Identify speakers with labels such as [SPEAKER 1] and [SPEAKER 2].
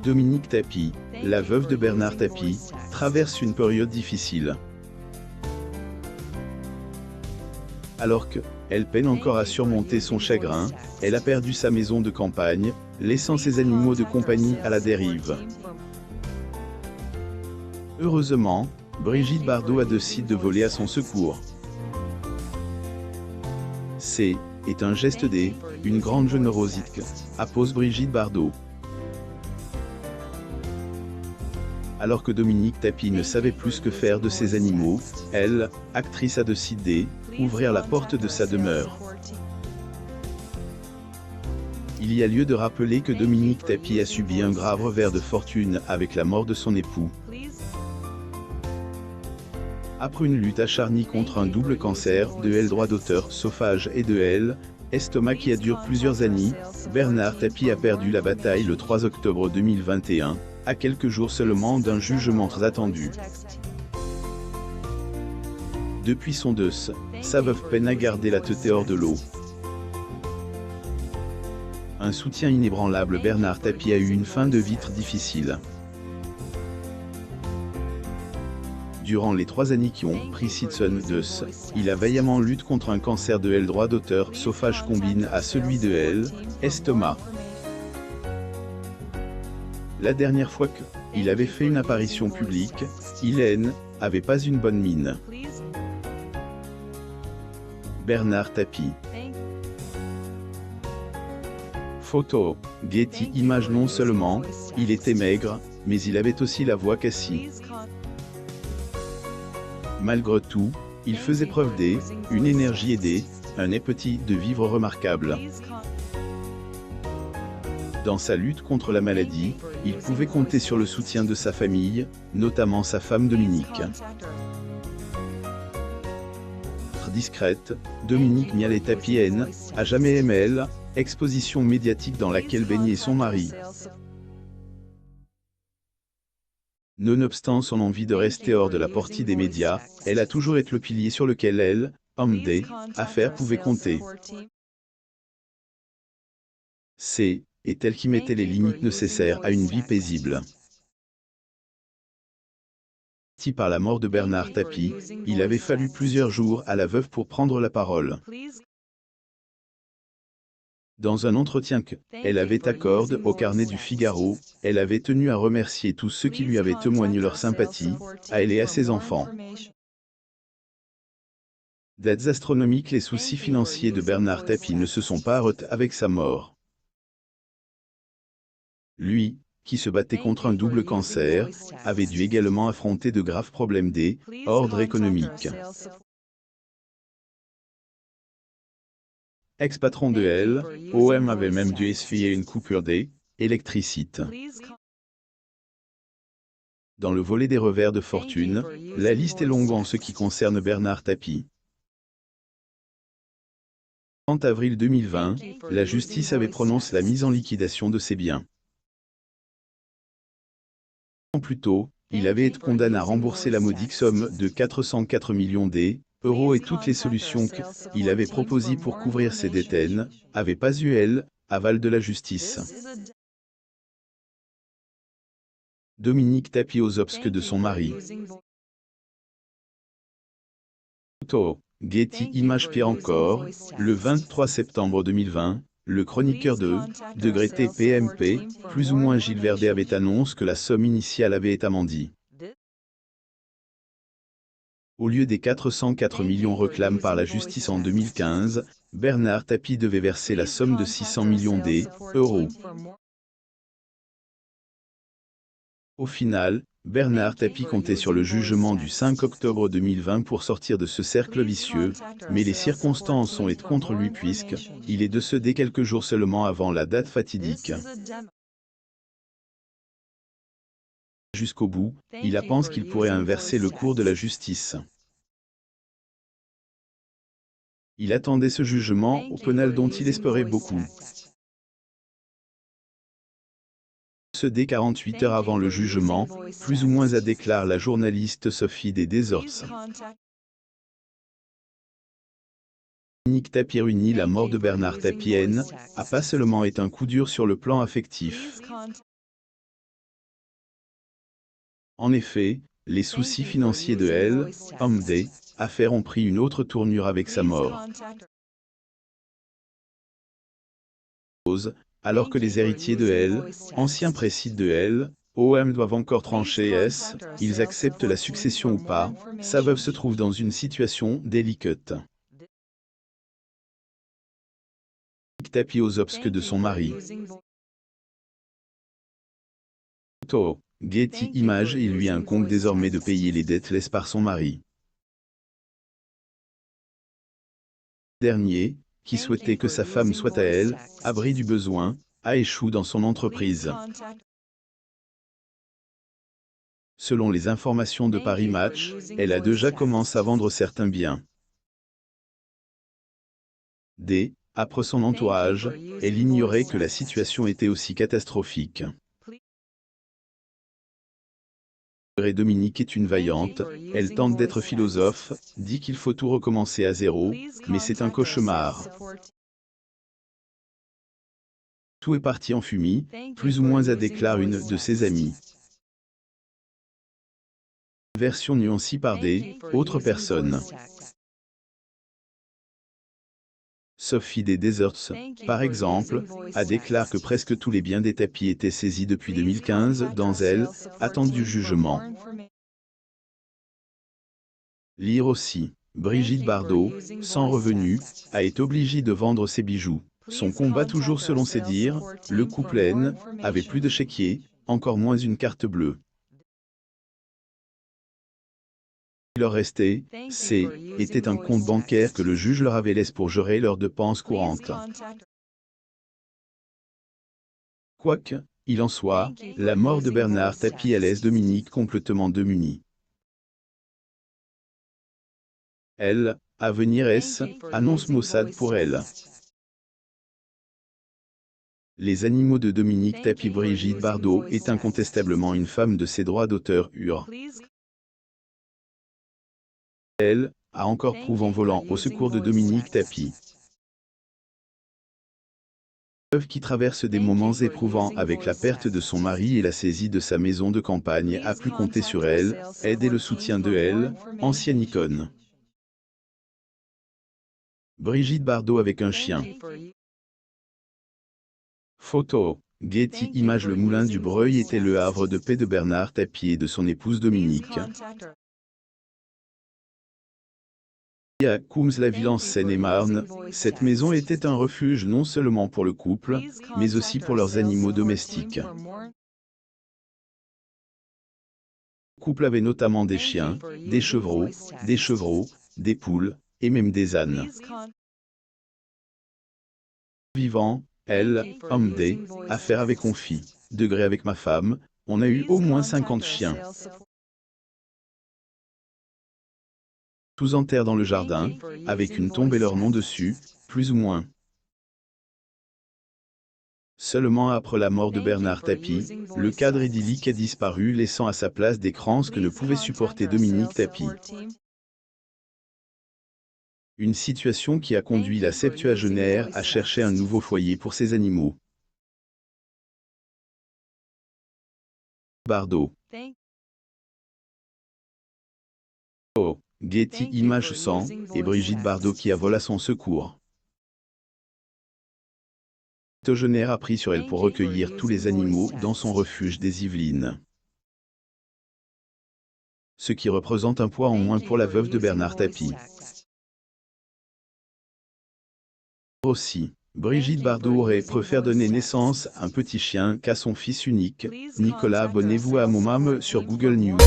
[SPEAKER 1] Dominique Tapie, la veuve de Bernard Tapie, traverse une période difficile. Alors que, elle peine encore à surmonter son chagrin, elle a perdu sa maison de campagne, laissant ses animaux de compagnie à la dérive. Heureusement, Brigitte Bardot a décidé de voler à son secours. C'est un geste une grande générosité, appose Brigitte Bardot. Alors que Dominique Tapie ne savait plus que faire de ses animaux, elle, actrice, a décidé d'ouvrir la porte de sa demeure. Il y a lieu de rappeler que Dominique Tapie a subi un grave revers de fortune avec la mort de son époux. Après une lutte acharnée contre un double cancer, de L droit d'auteur, sophage et de L, estomac qui a duré plusieurs années, Bernard Tapie a perdu la bataille le 3 octobre 2021, à quelques jours seulement d'un jugement très attendu. Depuis son décès, sa veuve peine à garder la tête hors de l'eau. Un soutien inébranlable. Bernard Tapie a eu une fin de vie très difficile. Durant les 3 années qui ont précédé son décès, il a vaillamment lutté contre un cancer de L droit d'auteur, sophage combine à celui de L, estomac. La dernière fois qu'il avait fait une apparition publique, il n'avait pas une bonne mine. Bernard Tapie. Photo, Getty Images. Non seulement, il était maigre, mais il avait aussi la voix cassée. Malgré tout, il faisait preuve d'une énergie et un appétit de vivre remarquable. Dans sa lutte contre la maladie, il pouvait compter sur le soutien de sa famille, notamment sa femme Dominique. Très discrète, Dominique Mialet Tapie a jamais aimé l'exposition médiatique dans laquelle baignait son mari. Nonobstant son envie de rester hors de la portée des médias, elle a toujours été le pilier sur lequel elle, homme des affaires, pouvait compter. C'est elle qui mettait les limites nécessaires à une vie paisible. Par la mort de Bernard Tapie, il avait fallu plusieurs jours à la veuve pour prendre la parole. Dans un entretien qu'elle avait accordé au Carnet du Figaro, elle avait tenu à remercier tous ceux qui lui avaient témoigné leur sympathie, à elle et à ses enfants. D'aides astronomiques. Les soucis financiers de Bernard Tapie ne se sont pas arrêtés avec sa mort. Lui, qui se battait contre un double cancer, avait dû également affronter de graves problèmes d'ordre économique. Ex-patron de L, OM avait même dû essuyer une coupure d'électricité. Dans le volet des revers de fortune, la liste est longue en ce qui concerne Bernard Tapie. Le 30 avril 2020, la justice avait prononcé la mise en liquidation de ses biens. Un an plus tôt, il avait été condamné à rembourser la modique somme de 404 millions d'euros et toutes les solutions qu'il avait proposées pour couvrir ses dettes n'avaient pas eu aval de la justice. Dominique Tapie aux obsèques de son mari. Photo, Getty Images. Pire encore, le 23 septembre 2020, le chroniqueur de TPMP, plus ou moins Gilles Verdet, avait annoncé que la somme initiale avait été amendée. Au lieu des 404 millions réclamés par la justice en 2015, Bernard Tapie devait verser la somme de 600 millions d'euros. Au final, Bernard Tapie comptait sur le jugement du 5 octobre 2020 pour sortir de ce cercle vicieux, mais les circonstances ont été contre lui puisqu'il est décédé quelques jours seulement avant la date fatidique. Jusqu'au bout, il pense qu'il pourrait inverser le cours de la justice. Il attendait ce jugement au pénal dont il espérait beaucoup. Dès 48 heures avant le jugement, plus ou moins, a déclaré la journaliste Sophie Desorts. Dominique Tapie réunit. La mort de Bernard Tapie a pas seulement été un coup dur sur le plan affectif. En effet, les soucis financiers de Elle, homme des affaires ont pris une autre tournure avec sa mort. Alors que les héritiers de Elle, anciens présides de Elle, OM doivent encore trancher est-ce ils acceptent la succession ou pas, sa veuve se trouve dans une situation délicate. Tapis aux obsèques de son mari. Photo. Getty Images. Il lui incombe désormais de payer les dettes laissées par son mari. Dernier, qui souhaitait que sa femme soit à Elle, abri du besoin, a échoué dans son entreprise. Selon les informations de Paris Match, elle a déjà commencé à vendre certains biens. Après son entourage, elle ignorait que la situation était aussi catastrophique. Dominique est une vaillante, elle tente d'être philosophe, dit qu'il faut tout recommencer à zéro, mais c'est un cauchemar. Tout est parti en fumée, plus ou moins a déclaré une de ses amies. Version nuancée par des autres personnes. Sophie des Deserts, par exemple, a déclaré que presque tous les biens des tapis étaient saisis depuis 2015 dans Elle, attendent du jugement. Lire aussi, Brigitte Bardot, sans revenu, a été obligée de vendre ses bijoux. Son combat toujours selon ses dires, le couple N avait plus de chéquier, encore moins une carte bleue. Il leur restait, était un compte bancaire que le juge leur avait laissé pour gérer leurs dépenses courantes. Quoique, il en soit, la mort de Bernard Tapie laisse Dominique complètement démunie. Elle, à venir est, annonce Mossad pour elle. Les animaux de Dominique Tapie. Brigitte Bardot est incontestablement une femme de ses droits d'auteur hur. Elle a encore prouvé en volant au secours de Dominique Tapie. Veuve qui traverse des moments éprouvants avec la perte de son mari et la saisie de sa maison de campagne a pu compter sur elle, aide et le soutien de Elle, ancienne icône. Brigitte Bardot avec un chien. Photo. Getty Images. Le moulin du Breuil était le havre de paix de Bernard Tapie et de son épouse Dominique. À Cooms-la-Ville en Seine-et-Marne, cette maison était un refuge non seulement pour le couple, mais aussi pour leurs animaux domestiques. Le couple avait notamment des chiens, des chevreaux, des poules, et même des ânes. Vivant, Elle, homme des affaires avait confié. Avec ma femme, on a eu au moins 50 chiens. Tous enterrés dans le jardin, avec une tombe et leur nom dessus, plus ou moins. Seulement après la mort de Bernard Tapie, le cadre idyllique a disparu, laissant à sa place des crances que ne pouvait supporter Dominique Tapie. Une situation qui a conduit la septuagénaire à chercher un nouveau foyer pour ses animaux. Bardot. Getty Images 100, et Brigitte Bardot qui a volé à son secours. Septuagénaire a pris sur elle pour recueillir tous les animaux dans son refuge des Yvelines. Ce qui représente un poids en moins pour la veuve de Bernard Tapie. Aussi, Brigitte Bardot aurait préféré donner naissance à un petit chien qu'à son fils unique. Nicolas. Abonnez-vous à mon sur Google News.